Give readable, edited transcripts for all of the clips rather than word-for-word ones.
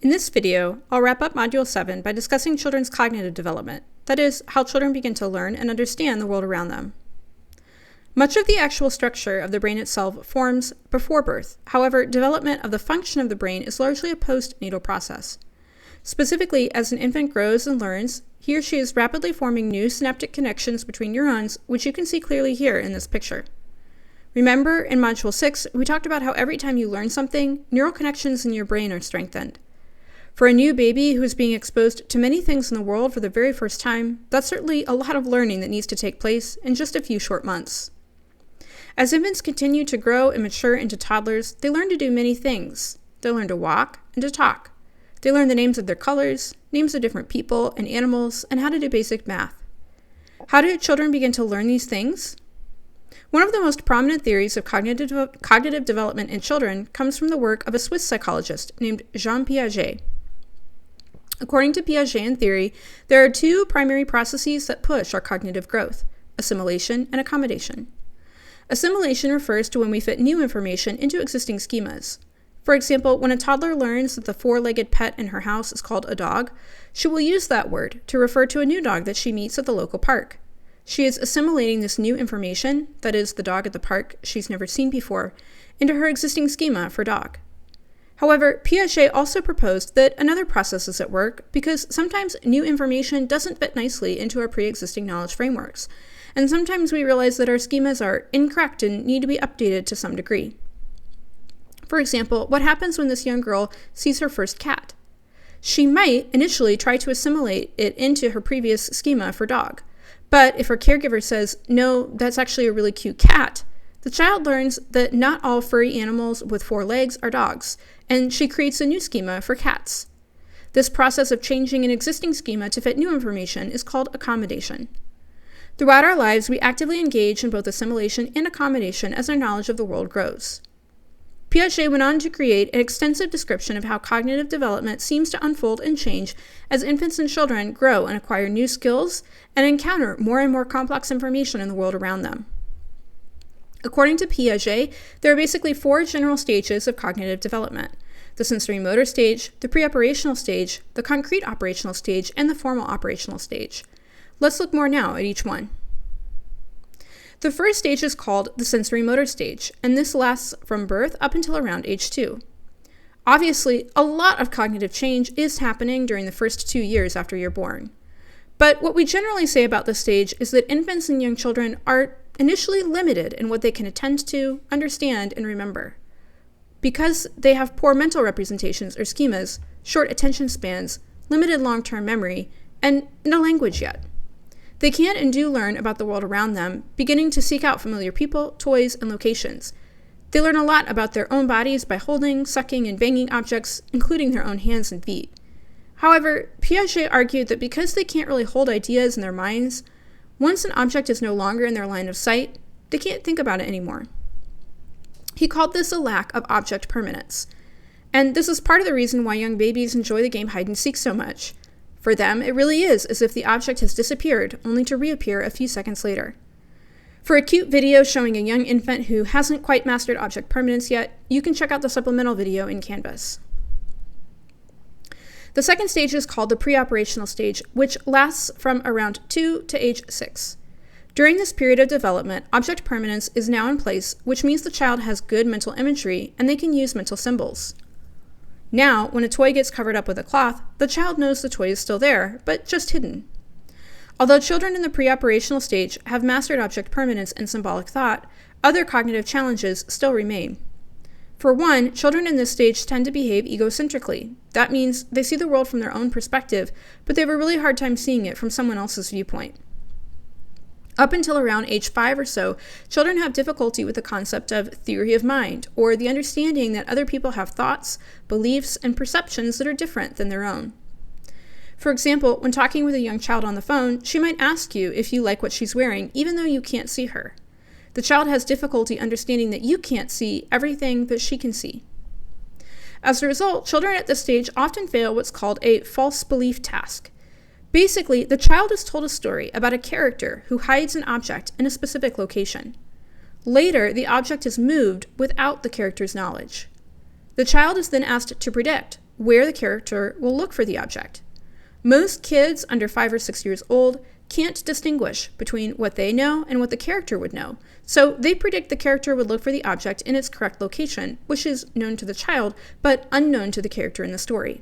In this video, I'll wrap up Module 7 by discussing children's cognitive development, that is, how children begin to learn and understand the world around them. Much of the actual structure of the brain itself forms before birth. However, development of the function of the brain is largely a postnatal process. Specifically, as an infant grows and learns, he or she is rapidly forming new synaptic connections between neurons, which you can see clearly here in this picture. Remember, in Module 6, we talked about how every time you learn something, neural connections in your brain are strengthened. For a new baby who is being exposed to many things in the world for the very first time, that's certainly a lot of learning that needs to take place in just a few short months. As infants continue to grow and mature into toddlers, they learn to do many things. They learn to walk and to talk. They learn the names of their colors, names of different people and animals, and how to do basic math. How do children begin to learn these things? One of the most prominent theories of cognitive development in children comes from the work of a Swiss psychologist named Jean Piaget. According to Piaget theory, there are two primary processes that push our cognitive growth: assimilation and accommodation. Assimilation refers to when we fit new information into existing schemas. For example, when a toddler learns that the four-legged pet in her house is called a dog, she will use that word to refer to a new dog that she meets at the local park. She is assimilating this new information, that is, the dog at the park she's never seen before, into her existing schema for dog. However, Piaget also proposed that another process is at work because sometimes new information doesn't fit nicely into our pre-existing knowledge frameworks, and sometimes we realize that our schemas are incorrect and need to be updated to some degree. For example, what happens when this young girl sees her first cat? She might initially try to assimilate it into her previous schema for dog, but if her caregiver says, "No, that's actually a really cute cat," the child learns that not all furry animals with four legs are dogs, and she creates a new schema for cats. This process of changing an existing schema to fit new information is called accommodation. Throughout our lives, we actively engage in both assimilation and accommodation as our knowledge of the world grows. Piaget went on to create an extensive description of how cognitive development seems to unfold and change as infants and children grow and acquire new skills and encounter more and more complex information in the world around them. According to Piaget, there are basically four general stages of cognitive development: the sensorimotor stage, the pre-operational stage, the concrete operational stage, and the formal operational stage. Let's look more now at each one. The first stage is called the sensorimotor stage, and this lasts from birth up until around age 2. Obviously, a lot of cognitive change is happening during the first 2 years after you're born. But what we generally say about this stage is that infants and young children are initially limited in what they can attend to, understand, and remember. Because they have poor mental representations or schemas, short attention spans, limited long-term memory, and no language yet. They can and do learn about the world around them, beginning to seek out familiar people, toys, and locations. They learn a lot about their own bodies by holding, sucking, and banging objects, including their own hands and feet. However, Piaget argued that because they can't really hold ideas in their minds, once an object is no longer in their line of sight, they can't think about it anymore. He called this a lack of object permanence. And this is part of the reason why young babies enjoy the game hide and seek so much. For them, it really is as if the object has disappeared, only to reappear a few seconds later. For a cute video showing a young infant who hasn't quite mastered object permanence yet, you can check out the supplemental video in Canvas. The second stage is called the pre-operational stage, which lasts from around 2 to age 6. During this period of development, object permanence is now in place, which means the child has good mental imagery and they can use mental symbols. Now, when a toy gets covered up with a cloth, the child knows the toy is still there, but just hidden. Although children in the pre-operational stage have mastered object permanence and symbolic thought, other cognitive challenges still remain. For one, children in this stage tend to behave egocentrically. That means they see the world from their own perspective, but they have a really hard time seeing it from someone else's viewpoint. Up until around age 5 or so, children have difficulty with the concept of theory of mind, or the understanding that other people have thoughts, beliefs, and perceptions that are different than their own. For example, when talking with a young child on the phone, she might ask you if you like what she's wearing, even though you can't see her. The child has difficulty understanding that you can't see everything that she can see. As a result, children at this stage often fail what's called a false belief task. Basically, the child is told a story about a character who hides an object in a specific location. Later, the object is moved without the character's knowledge. The child is then asked to predict where the character will look for the object. Most kids under 5 or 6 years old can't distinguish between what they know and what the character would know, so they predict the character would look for the object in its correct location, which is known to the child, but unknown to the character in the story.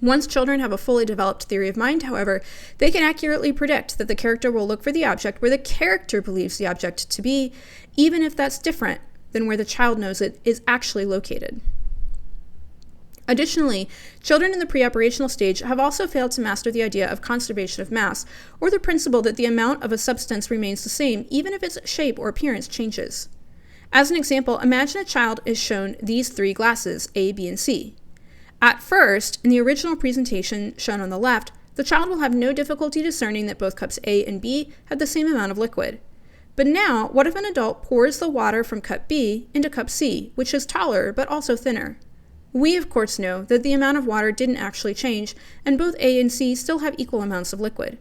Once children have a fully developed theory of mind, however, they can accurately predict that the character will look for the object where the character believes the object to be, even if that's different than where the child knows it is actually located. Additionally, children in the preoperational stage have also failed to master the idea of conservation of mass, or the principle that the amount of a substance remains the same even if its shape or appearance changes. As an example, imagine a child is shown these 3 glasses, A, B, and C. At first, in the original presentation shown on the left, the child will have no difficulty discerning that both cups A and B have the same amount of liquid. But now, what if an adult pours the water from cup B into cup C, which is taller but also thinner? We, of course, know that the amount of water didn't actually change, and both A and C still have equal amounts of liquid.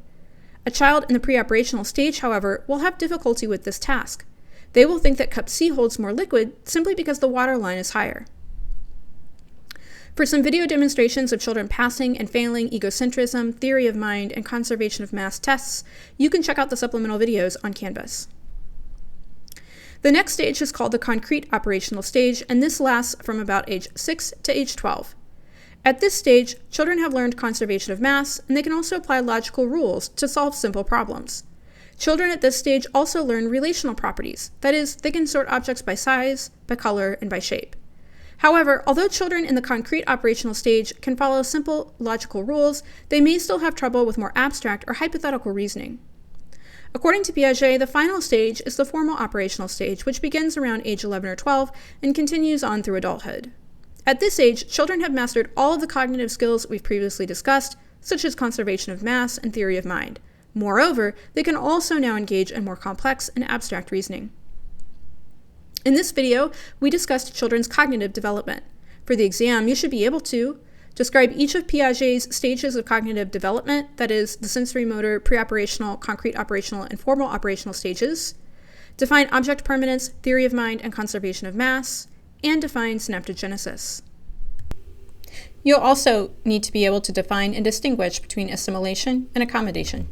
A child in the preoperational stage, however, will have difficulty with this task. They will think that cup C holds more liquid simply because the water line is higher. For some video demonstrations of children passing and failing egocentrism, theory of mind, and conservation of mass tests, you can check out the supplemental videos on Canvas. The next stage is called the concrete operational stage, and this lasts from about age 6 to age 12. At this stage, children have learned conservation of mass, and they can also apply logical rules to solve simple problems. Children at this stage also learn relational properties, that is, they can sort objects by size, by color, and by shape. However, although children in the concrete operational stage can follow simple logical rules, they may still have trouble with more abstract or hypothetical reasoning. According to Piaget, the final stage is the formal operational stage, which begins around age 11 or 12 and continues on through adulthood. At this age, children have mastered all of the cognitive skills we've previously discussed, such as conservation of mass and theory of mind. Moreover, they can also now engage in more complex and abstract reasoning. In this video, we discussed children's cognitive development. For the exam, you should be able to describe each of Piaget's stages of cognitive development, that is, the sensorimotor, preoperational, concrete operational, and formal operational stages, define object permanence, theory of mind, and conservation of mass, and define synaptogenesis. You'll also need to be able to define and distinguish between assimilation and accommodation.